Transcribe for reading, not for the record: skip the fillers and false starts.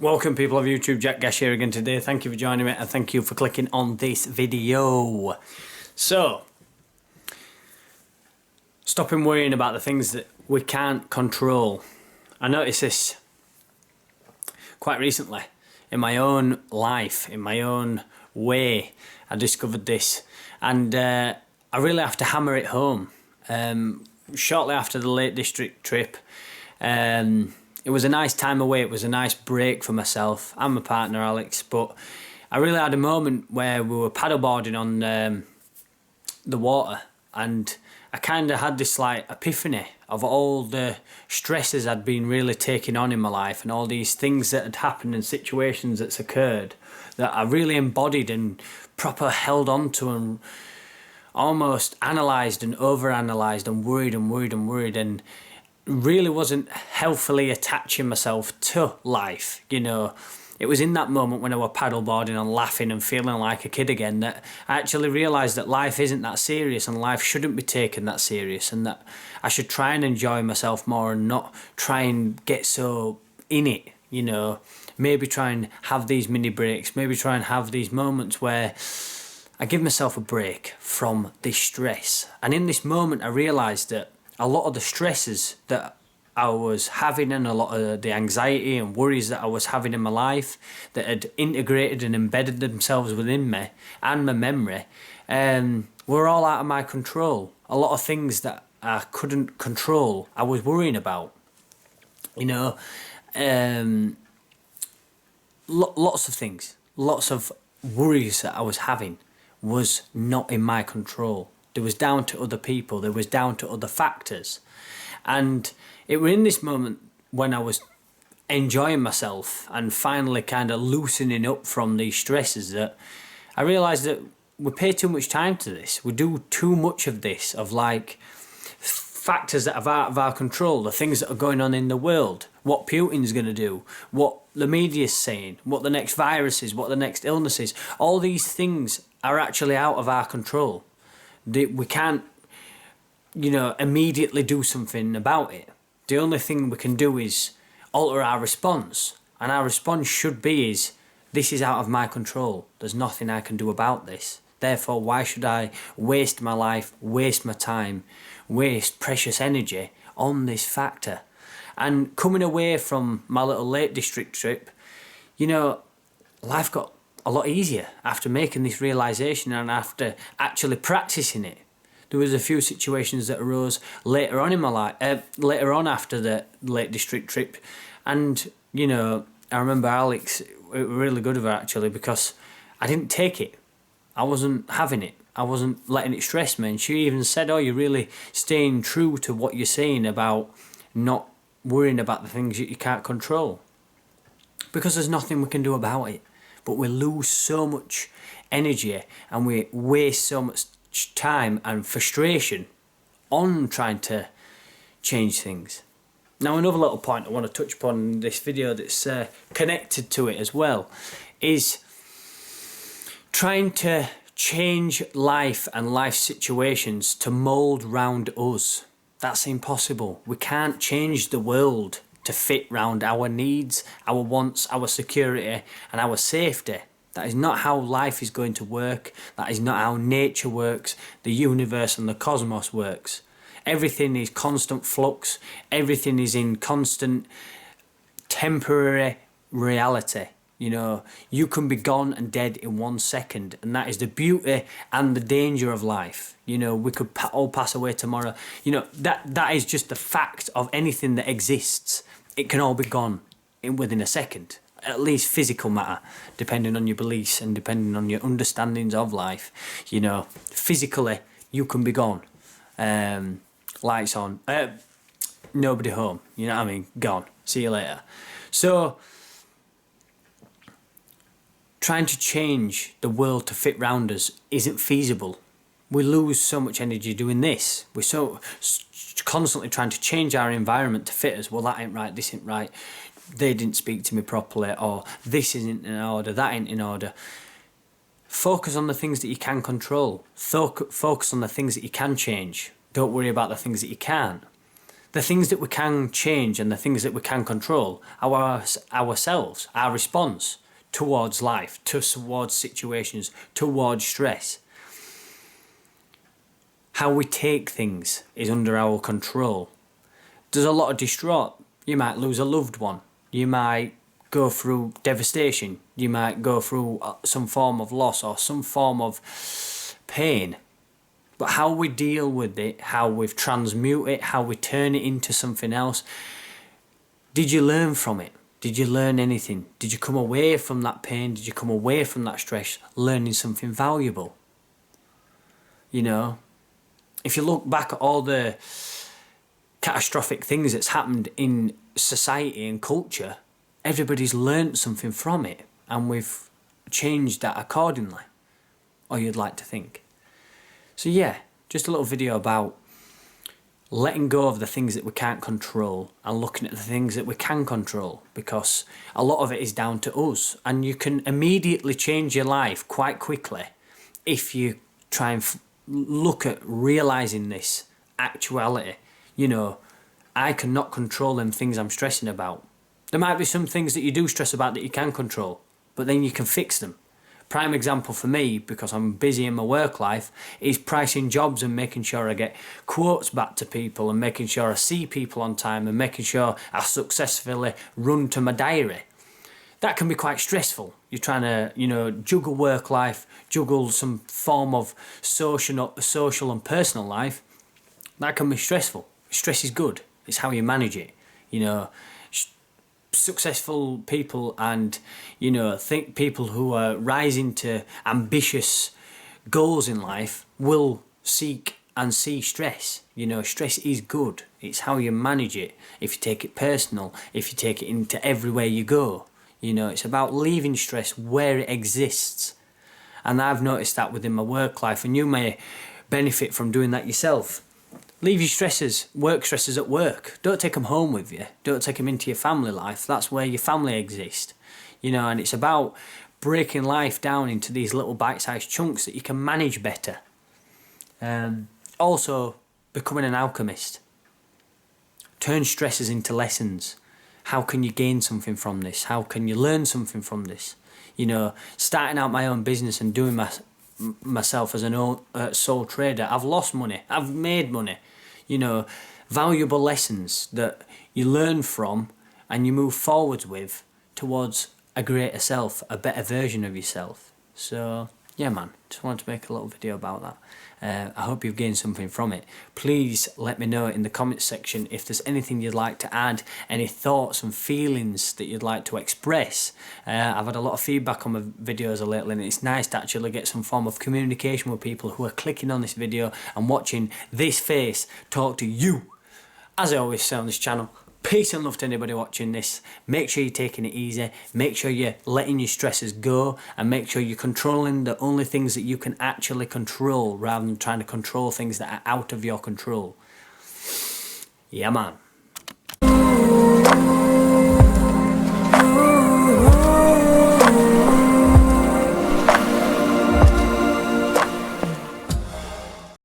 Welcome people of YouTube, Jack Gash here again today. Thank you for joining me and thank you for clicking on this video. So, stopping worrying about the things that we can't control. I noticed this quite recently in my own life, in my own way. I discovered this and I really have to hammer it home. Shortly after the Lake District trip, it was a nice time away, it was a nice break for myself and my partner Alex, but I really had a moment where we were paddleboarding on the water, and I kind of had this like epiphany of all the stresses I'd been really taking on in my life and all these things that had happened and situations that's occurred that I really embodied and proper held on to and almost analysed and over-analysed and worried and really wasn't healthily attaching myself to life, you know. It was in that moment when I was paddleboarding and laughing and feeling like a kid again that I actually realised that life isn't that serious and life shouldn't be taken that serious, and that I should try and enjoy myself more and not try and get so in it, you know. Maybe try and have these mini breaks, maybe try and have these moments where I give myself a break from this stress. And in this moment I realised that a lot of the stresses that I was having and a lot of the anxiety and worries that I was having in my life that had integrated and embedded themselves within me and my memory were all out of my control. A lot of things that I couldn't control, I was worrying about. You know, lots of things, lots of worries that I was having was not in my control. It was down to other people, it was down to other factors. And it was in this moment when I was enjoying myself and finally kind of loosening up from these stresses that I realised that we pay too much time to this. We do too much of this, of like factors that are out of our control, the things that are going on in the world, what Putin's going to do, what the media's saying, what the next virus is, what the next illness is. All these things are actually out of our control. We can't, you know, immediately do something about it. The only thing we can do is alter our response. And our response should be is, this is out of my control. There's nothing I can do about this. Therefore, why should I waste my life, waste my time, waste precious energy on this factor? And coming away from my little Lake District trip, you know, life got a lot easier after making this realisation and after actually practising it. There was a few situations that arose later on in my life, later on after the Lake District trip, and you know, I remember Alex, it was really good of her actually, because I didn't take it. I wasn't having it. I wasn't letting it stress me, and she even said, "Oh, you're really staying true to what you're saying about not worrying about the things that you can't control, because there's nothing we can do about it." But we lose so much energy and we waste so much time and frustration on trying to change things. Now, another little point I want to touch upon in this video that's connected to it as well is trying to change life and life situations to mould round us. That's impossible. We can't change the world to fit round our needs, our wants, our security and our safety. That is not how life is going to work. That is not how nature works, the universe and the cosmos works. Everything is constant flux. Everything is in constant temporary reality. You know, you can be gone and dead in 1 second, and that is the beauty and the danger of life. You know, we could all pass away tomorrow. You know, that is just the fact of anything that exists. It can all be gone within a second, at least physical matter, depending on your beliefs and depending on your understandings of life. You know, physically, you can be gone. Lights on, nobody home, you know what I mean, gone, see you later. So, trying to change the world to fit round us isn't feasible. We lose so much energy doing this. We're so constantly trying to change our environment to fit us. Well, that ain't right, this ain't right, they didn't speak to me properly, or this isn't in order, that ain't in order. Focus on the things that you can control. Focus on the things that you can change. Don't worry about the things that you can't. the things that we can change and the things that we can control, ourselves, our response towards life, towards situations, towards stress. How we take things is under our control. There's a lot of distraught. You might lose a loved one. You might go through devastation. You might go through some form of loss or some form of pain. But how we deal with it, how we transmute it, how we turn it into something else. Did you learn from it? Did you learn anything? Did you come away from that pain? Did you come away from that stress learning something valuable? You know, if you look back at all the catastrophic things that's happened in society and culture, everybody's learnt something from it, and we've changed that accordingly. Or you'd like to think. So yeah, just a little video about letting go of the things that we can't control and looking at the things that we can control, because a lot of it is down to us, and you can immediately change your life quite quickly if you try and look at realising this actuality. You know, I cannot control them things I'm stressing about. There might be some things that you do stress about that you can control, but then you can fix them. Prime example for me, because I'm busy in my work life, is pricing jobs and making sure I get quotes back to people and making sure I see people on time and making sure I successfully run to my diary. That can be quite stressful. You're trying to, you know, juggle work life, juggle some form of social and personal life. That can be stressful. Stress is good. It's how you manage it. You know, successful people and, you know, think people who are rising to ambitious goals in life will seek and see stress. You know, stress is good. It's how you manage it. If you take it personal, if you take it into everywhere you go, you know, it's about leaving stress where it exists. And I've noticed that within my work life, and you may benefit from doing that yourself. Leave your stresses, work stresses at work. Don't take them home with you. Don't take them into your family life. That's where your family exists. You know, and it's about breaking life down into these little bite-sized chunks that you can manage better. Also, becoming an alchemist. Turn stresses into lessons. How can you gain something from this? How can you learn something from this? You know, starting out my own business and doing myself as an sole trader, I've lost money, I've made money. You know, valuable lessons that you learn from and you move forwards with towards a greater self, a better version of yourself. So yeah, man, just wanted to make a little video about that. I hope you've gained something from it. Please let me know in the comments section if there's anything you'd like to add, any thoughts and feelings that you'd like to express. I've had a lot of feedback on my videos lately, and it's nice to actually get some form of communication with people who are clicking on this video and watching this face talk to you. As I always say on this channel, peace and love to anybody watching this. Make sure you're taking it easy, make sure you're letting your stresses go, and make sure you're controlling the only things that you can actually control rather than trying to control things that are out of your control. Yeah, man.